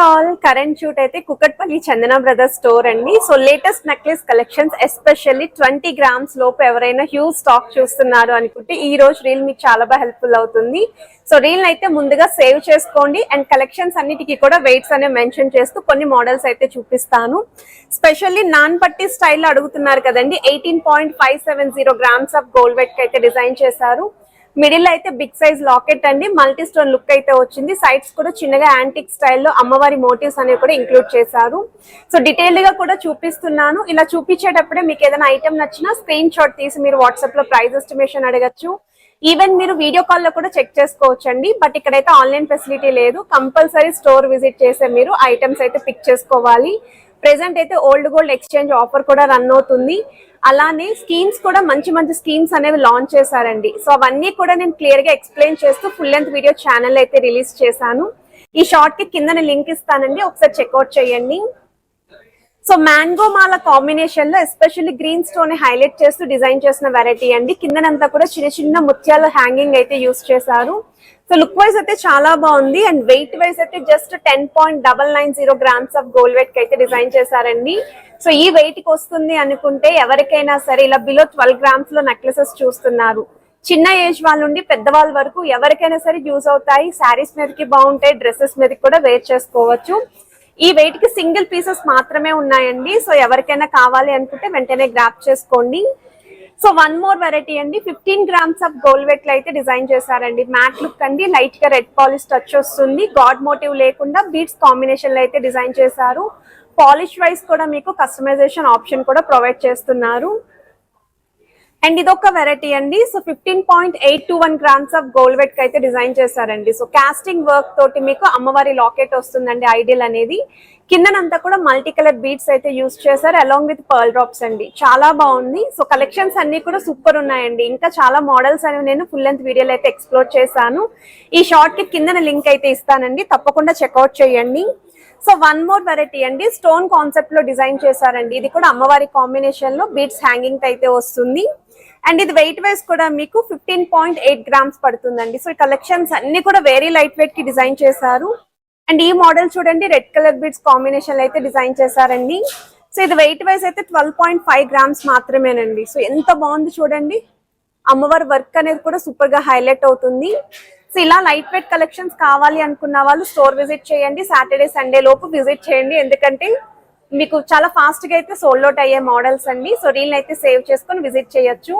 All current shoot అయితే కుకట్పల్లి చందన brothers store అండి. So latest necklace collections especially 20 grams లోపు ఎవరైనా హ్యూజ్ స్టాక్ చూస్తున్నారు అనుకుంటే ఈ రోజు రీల్ మీకు చాలా బాగా హెల్ప్ఫుల్ అవుతుంది. సో రీల్ అయితే ముందుగా సేవ్ చేసుకోండి అండ్ కలెక్షన్స్ అన్నిటికీ కూడా వెయిట్స్ అనేవి మెన్షన్ చేస్తూ కొన్ని మోడల్స్ అయితే చూపిస్తాను. స్పెషల్లీ నాన్ పట్టి స్టైల్ అడుగుతున్నారు కదండి. 18.570 గ్రామ్స్ ఆఫ్ గోల్డ్ వెట్ అయితే డిజైన్ చేశారు. మిడిల్ అయితే బిగ్ సైజ్ లాకెట్ అండి, మల్టీ స్టోన్ లుక్ అయితే వచ్చింది. సైడ్స్ కూడా చిన్నగా యాంటిక్ స్టైల్లో అమ్మవారి మోటివ్స్ అనేవి కూడా ఇంక్లూడ్ చేశారు. సో డీటెయిల్ గా కూడా చూపిస్తున్నాను. ఇలా చూపించేటప్పుడే మీకు ఏదైనా ఐటమ్ నచ్చినా స్క్రీన్ షాట్ తీసి మీరు వాట్సాప్ లో ప్రైస్ ఎస్టిమేషన్ అడగచ్చు. ఈవెన్ మీరు వీడియో కాల్ లో కూడా చెక్ చేసుకోవచ్చండి. బట్ ఇక్కడైతే ఆన్లైన్ ఫెసిలిటీ లేదు. కంపల్సరీ స్టోర్ విజిట్ చేసే మీరు ఐటమ్స్ అయితే పిక్ చేసుకోవాలి. ప్రెసెంట్ అయితే ఓల్డ్ గోల్డ్ ఎక్స్చేంజ్ ఆఫర్ కూడా రన్ అవుతుంది. అలానే స్కీమ్స్ కూడా మంచి మంచి స్కీమ్స్ అనేవి లాంచ్ చేశారండి. సో అవన్నీ కూడా నేను క్లియర్ గా ఎక్స్ప్లెయిన్ చేస్తూ ఫుల్ లెంత్ వీడియో ఛానల్ అయితే రిలీజ్ చేశాను. ఈ షార్ట్ కి కింద లింక్ ఇస్తానండి, ఒకసారి చెక్అవుట్ చేయండి. సో మ్యాంగో మాల కాంబినేషన్ లో ఎస్పెషల్లీ గ్రీన్ స్టోన్ హైలైట్ చేస్తూ డిజైన్ చేసిన వెరైటీ అండి. కిందనంతా కూడా చిన్న చిన్న ముత్యాల హ్యాంగింగ్ అయితే యూస్ చేశారు. సో లుక్ వైజ్ అయితే చాలా బాగుంది అండ్ వెయిట్ వైజ్ అయితే just 10.990 grams of gold weight అయితే డిజైన్ చేశారండి. సో ఈ వెయిట్ కి వస్తుంది అనుకుంటే ఎవరికైనా సరే ఇలా బిలో 12 గ్రామ్స్ లో నెక్లెసెస్ చూస్తున్నారు, చిన్న ఏజ్ వాళ్ళ నుండి పెద్దవాళ్ళ వరకు ఎవరికైనా సరే యూజ్ అవుతాయి. శారీస్ మీదకి బాగుంటాయి, డ్రెస్సెస్ మీదకి కూడా వేర్ చేసుకోవచ్చు. ఈ వెయిట్ కి సింగిల్ పీసెస్ మాత్రమే ఉన్నాయండి. సో ఎవరికైనా కావాలి అనుకుంటే వెంటనే గ్రాప్ చేసుకోండి. సో వన్ మోర్ వెరైటీ అండి, 15 గ్రామ్స్ ఆఫ్ గోల్డ్ వెట్ అయితే డిజైన్ చేశారండి. మ్యాట్ లుక్ అండి, లైట్ గా రెడ్ పాలిష్ టచ్ వస్తుంది. గాడ్ మోటివ్ లేకుండా బీడ్స్ కాంబినేషన్ లో అయితే డిజైన్ చేశారు. పాలిష్ వైజ్ కూడా మీకు కస్టమైజేషన్ ఆప్షన్ కూడా ప్రొవైడ్ చేస్తున్నారు. అండ్ ఇదొక వెరైటీ అండి. So 15.821 grams of gold weight అయితే డిజైన్ చేశారండి. సో కాస్టింగ్ వర్క్ తోటి మీకు అమ్మవారి లాకెట్ వస్తుందండి. ఐడియల్ అనేది కిందనంతా కూడా మల్టీ కలర్ బీడ్స్ అయితే యూస్ చేశారు అలాంగ్ విత్ పర్ల్ డ్రాప్స్ అండి. చాలా బాగుంది. సో కలెక్షన్స్ అన్ని కూడా సూపర్ ఉన్నాయండి. ఇంకా చాలా మోడల్స్ అనేవి నేను ఫుల్ లెంత్ వీడియోలో అయితే ఎక్స్ప్లోర్ చేశాను. ఈ షార్ట్ కి కింద లింక్ అయితే ఇస్తానండి, తప్పకుండా చెక్అవుట్ చేయండి. సో వన్ మోర్ వెరైటీ అండి, స్టోన్ కాన్సెప్ట్ లో డిజైన్ చేశారండి. ఇది కూడా అమ్మవారి కాంబినేషన్ లో బీడ్స్ హ్యాంగింగ్ అయితే వస్తుంది. అండ్ ఇది వెయిట్ వైజ్ కూడా మీకు 15.8 గ్రామ్స్ పడుతుందండి. సో ఈ కలెక్షన్స్ అన్ని కూడా వెరీ లైట్ వెయిట్ కి డిజైన్ చేశారు. అండ్ ఈ మోడల్ చూడండి, రెడ్ కలర్ బీడ్స్ కాంబినేషన్ అయితే డిజైన్ చేశారండి. సో ఇది వెయిట్ వైజ్ అయితే 12.5 గ్రామ్స్ మాత్రమేనండి. సో ఎంత బాగుంది చూడండి, అమ్మవారి వర్క్ అనేది కూడా సూపర్ గా హైలైట్ అవుతుంది. సో ఇలా లైట్ వెయిట్ కలెక్షన్స్ కావాలి అనుకున్న వాళ్ళు స్టోర్ విజిట్ చేయండి. సాటర్డే సండే లోపు విజిట్ చేయండి, ఎందుకంటే మీకు చాలా ఫాస్ట్ గా అయితే సోల్డ్ అవుట్ అయ్యే మోడల్స్ అండి. సో రీల్ అయితే సేవ్ చేసుకొని విజిట్ చేయొచ్చు.